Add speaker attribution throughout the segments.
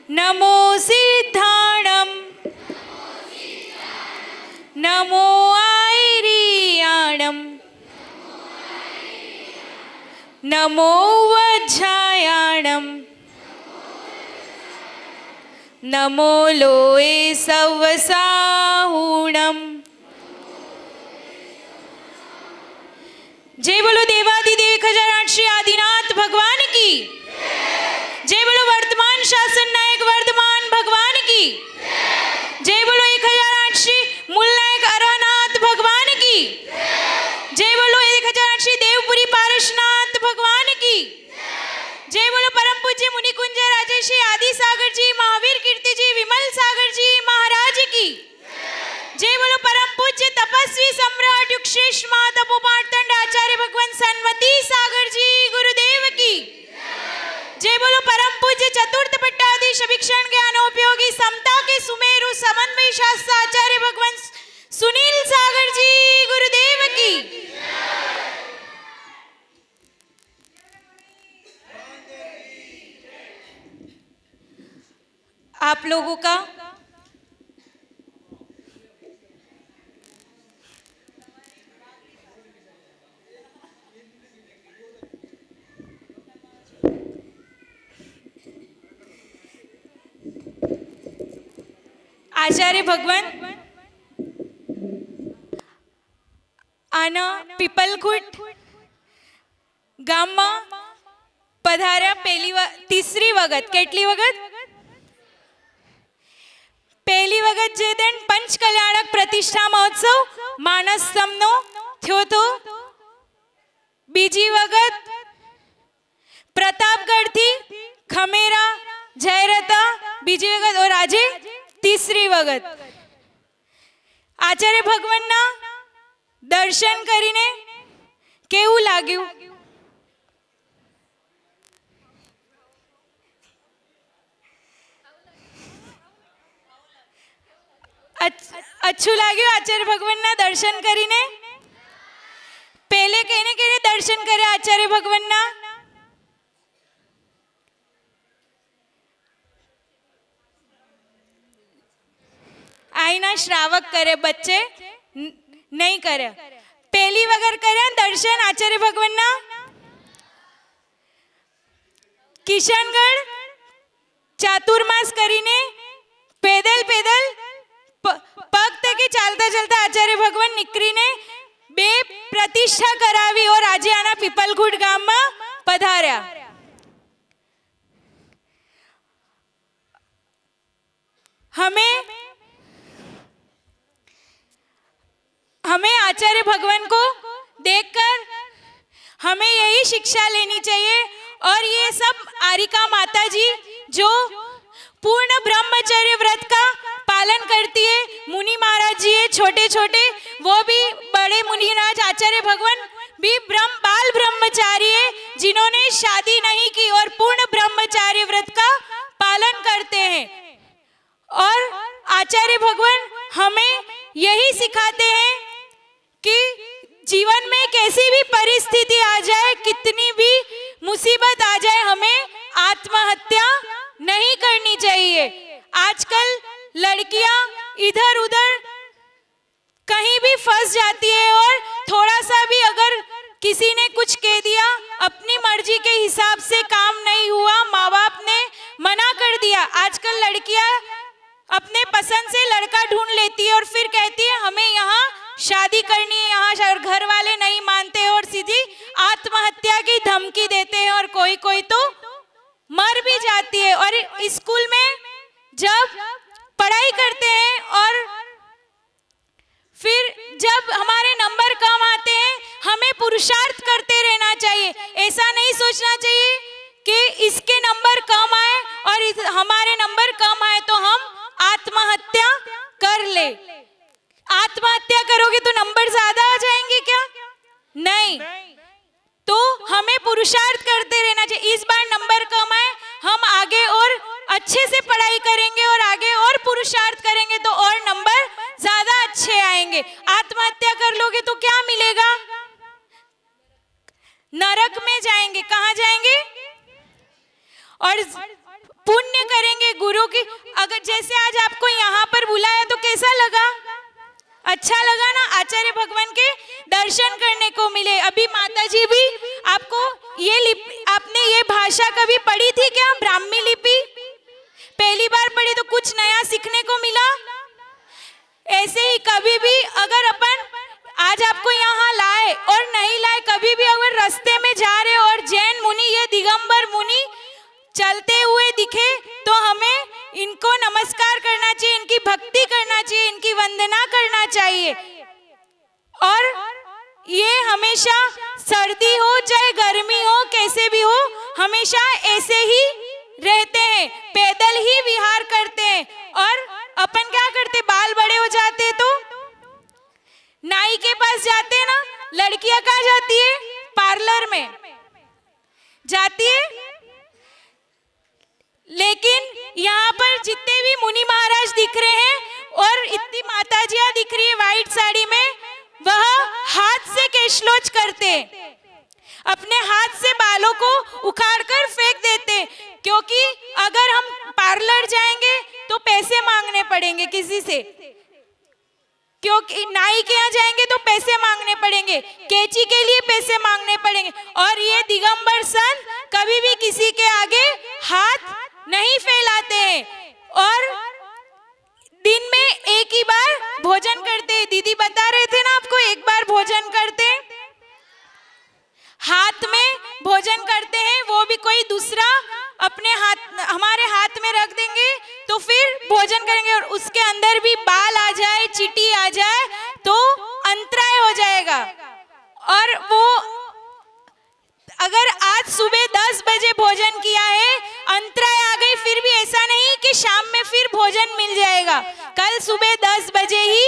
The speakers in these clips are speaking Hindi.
Speaker 1: नमो सिद्धाणं नमो आयर्याणं नमो वज्रायाणं नमो लोये सवसाहुणम्। जय बोलो देवादिदेव 1008 श्री आदिनाथ भगवान की। जय बोलो वर्तमान शासन नायक वर्धमान भगवान की। जय बोलो 1008 श्री मूल नायक अरहनाथ भगवान की। जय बोलो 1008 श्री देवपुरी पारसनाथ भगवान की। जय बोलो परम पूज्य मुनि कुंज राजेश्री आदि सागर जी महावीर कीर्ति जी विमल सागर जी महाराज की। जय बोलो परम पूज्य तपस्वी सम्राट युगश्रेष्ठ महातपोपाटदंड आचार्य भगवान सन्मति सागर जी गुरुदेव की। जय बोलो परम पूज्य चतुर्थ पट्टाधीश अभिक्षण ज्ञानोपयोगी समता के सुमेरु समन्वय शास्त्र आचार्य भगवान सुनील सागर जी गुरुदेव की। आप लोगों का आचार्य भगवान आना पीपलखुट गामમાં પધાર્યા तीसरी वगत કેટલી वगत પહેલી વખત જે દિન પંચ કલ્યાણક પ્રતિષ્ઠા મહોત્સવ માનસતમનો થયો તો બીજી વખત પ્રતાપગઢથી ખમેરા જયરતા બીજી વખત और આજે तीसरी वखत आचार्य भगवानना दर्शन करीने केवुं लाग्युं? अच्छुं लाग्युं आचार्य भगवानना दर्शन करीने? पहले केने केने दर्शन कर्या आचार्य भगवानना? आईना श्रावक करे बच्चे नहीं करे। पहली वगर करे दर्शन आचार्य भगवानना किशनगढ़ चातुर्मास करीने पैदल पैदल पग तके चालता चालता आचार्य भगवान निकरीने बे प्रतिष्ठा करावी और आज आना पीपलखुट गाम में पधार्या। हमें आचार्य भगवान को देखकर हमें यही शिक्षा लेनी चाहिए। और ये सब आरिका माता जी जो पूर्ण ब्रह्मचर्य व्रत का पालन करती है, मुनि महाराज जी है छोटे छोटे, वो भी बड़े मुनिराज आचार्य भगवान भी बाल ब्रह्मचारी है जिन्होंने शादी नहीं की और पूर्ण ब्रह्मचार्य व्रत का पालन करते हैं। और आचार्य भगवान हमें यही सिखाते हैं कि जीवन में कैसी भी परिस्थिति आ जाए, कितनी भी मुसीबत आ जाए, हमें आत्महत्या नहीं करनी चाहिए। आजकल लड़कियां इधर उधर कहीं भी फंस जाती है और थोड़ा सा भी अगर किसी ने कुछ कह दिया, अपनी मर्जी के हिसाब से काम नहीं हुआ, माँ बाप ने मना कर दिया, आजकल लड़कियां अपने पसंद से लड़का ढूंढ लेती है और फिर कहती है हमें यहाँ शादी करनी है, यहाँ घर वाले नहीं मानते और सीधी आत्महत्या की धमकी देते हैं और कोई कोई तो मर भी जाती है। और स्कूल में जब पढ़ाई करते हैं और फिर जब हमारे नंबर कम आते हैं, हमें पुरुषार्थ करते रहना चाहिए। ऐसा नहीं सोचना चाहिए कि इसके नंबर कम आए और हमारे नंबर कम आए तो हम आत्महत्या कर ले। आत्महत्या करोगे तो नंबर ज्यादा आ जाएंगे क्या? नहीं, तो हमें पुरुषार्थ करते रहना चाहिए। इस बार नंबर कम आए, हम आगे और अच्छे से पढ़ाई करेंगे और आगे और पुरुषार्थ करेंगे तो और नंबर ज्यादा अच्छे आएंगे। आत्महत्या कर लोगे तो क्या मिलेगा? नरक में जाएंगे। कहाँ जाएंगे? और पुण्य करेंगे गुरु की। अगर जैसे आज आपको यहाँ पर बुलाया तो कैसा लगा? अच्छा लगा ना? आचार्य भगवान के दर्शन करने को मिले। अभी माता जी भी आपको आपने ये भाषा कभी पढ़ी थी क्या? ब्राह्मी लिपि पहली बार पढ़ी तो कुछ नया सीखने को मिला। ऐसे ही कभी भी अगर अपन आज आपको यहाँ लाए और नहीं लाए, कभी भी अगर रास्ते में जा रहे और जैन मुनि या दिगंबर मुनि चलते हुए दिखे तो हमें इनको नमस्कार करना चाहिए, इनकी भक्ति करना चाहिए, इनकी वंदना करना चाहिए। और ये हमेशा सर्दी हो चाहे गर्मी हो कैसे भी हो, हमेशा ऐसे ही रहते हैं, पैदल ही विहार करते हैं। और अपन क्या करते, बाल बड़े हो जाते तो नाई के पास जाते ना। लड़कियां कहाँ जाती है? पार्लर में जाती है। लेकिन यहाँ पर जितने भी मुनि महाराज दिख रहे हैं और इतनी माताजियां दिख रही है व्हाइट साड़ी में, वह हाथ से केशलोच करते, अपने हाथ से बालों को उखाड़कर फेंक देते। क्योंकि अगर हम पार्लर जाएंगे तो पैसे मांगने पड़ेंगे किसी से, क्योंकि नाई के यहाँ जाएंगे तो पैसे मांगने पड़ेंगे, कैंची के लिए पैसे मांगने पड़ेंगे। और ये दिगंबर संत कभी भी किसी के आगे हाथ नहीं फैलाते हैं और दिन में एक ही बार भोजन करते हैं। दीदी बता रहे थे ना आपको, एक बार भोजन करते हैं, हाथ में भोजन करते हैं, वो भी कोई दूसरा अपने हाथ हमारे हाथ में रख देंगे तो फिर भोजन करेंगे। और उसके अंदर भी बाल आ जाए, चींटी आ जाए तो अंतराय हो जाएगा। और वो अगर आज सुबह 10 बजे भोजन किया है, अंतराय आ गई, फिर भी ऐसा नहीं कि शाम में फिर भोजन मिल जाएगा। कल सुबह 10 बजे ही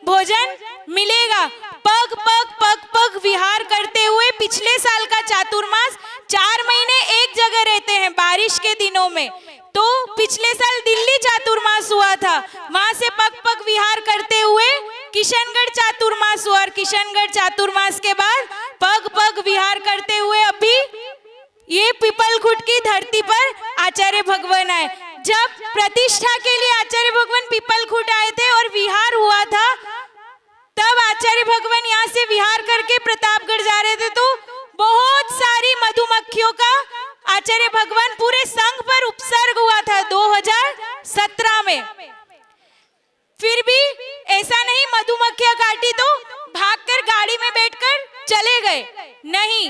Speaker 1: भोजन मिलेगा। पग पग पग पग विहार करते हुए पिछले साल का चातुर्मास 4 महीने एक जगह रहते हैं बारिश के दिनों में। तो पिछले साल दिल्ली चातुर्मास हुआ था, वहां से पग पग विहार करते हुए किशनगढ़ चातुर्मास हुआ। और किशनगढ़ चातुर्मास के बाद पग पग विहार करते हुए अभी ये पीपलखुट की धरती पर आचार्य भगवान आए। जब प्रतिष्ठा के लिए आचार्य भगवान पीपलखुट आए थे और विहार हुआ था, तब आचार्य भगवान यहाँ से विहार करके प्रतापगढ़ जा रहे थे तो बहुत सारी मधुमक्खियों का आचार्य भगवान पूरे संघ पर उपसर्ग हुआ था 2017 में। फिर भी ऐसा नहीं मधुमक्खियां काटी तो भागकर गाड़ी में बैठकर चले गए, नहीं,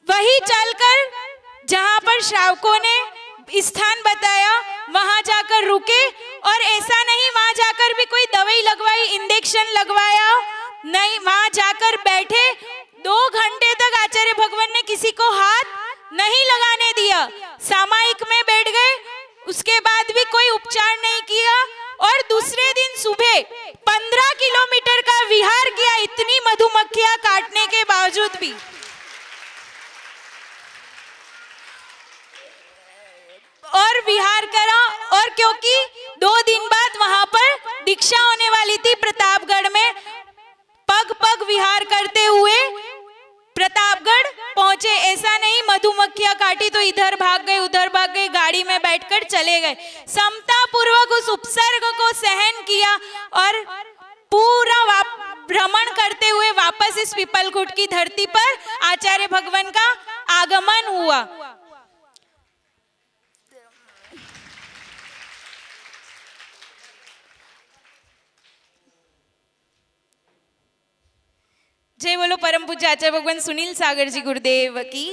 Speaker 1: वही चलकर जहां पर श्रावकों ने स्थान बताया वहां जाकर रुके। और ऐसा नहीं वहां जाकर भी कोई दवाई लगवाई, इंजेक्शन लगवाया, नहीं, वहां जाकर बैठे 2 घंटे तक आचार्य भगवान ने किसी को हाथ नहीं लगाने दिया, सामायिक में बैठ गए। उसके बाद भी कोई उपचार नहीं किया और दूसरे दिन सुबह 15 किलोमीटर का विहार किया, इतनी मधुमक्खियां काटने के बावजूद भी। और विहार करा। और क्योंकि 2 दिन बाद वहां पर दीक्षा होने वाली थी प्रतापगढ़ में, पग पग विहार करते हुए प्रतापगढ़ पहुंचे। ऐसा नहीं मधुमक्खियां काटी तो इधर भाग गए उधर भाग गए, गाड़ी में बैठकर चले गए। समता पूर्वक उस उपसर्ग को सहन किया और पूरा भ्रमण करते हुए वापस इस पीपलखुट की धरती पर आचार्य भगवान का आगमन हुआ। जय बोलो परम पूज्य आचार्य भगवान सुनील सागर जी गुरुदेव की।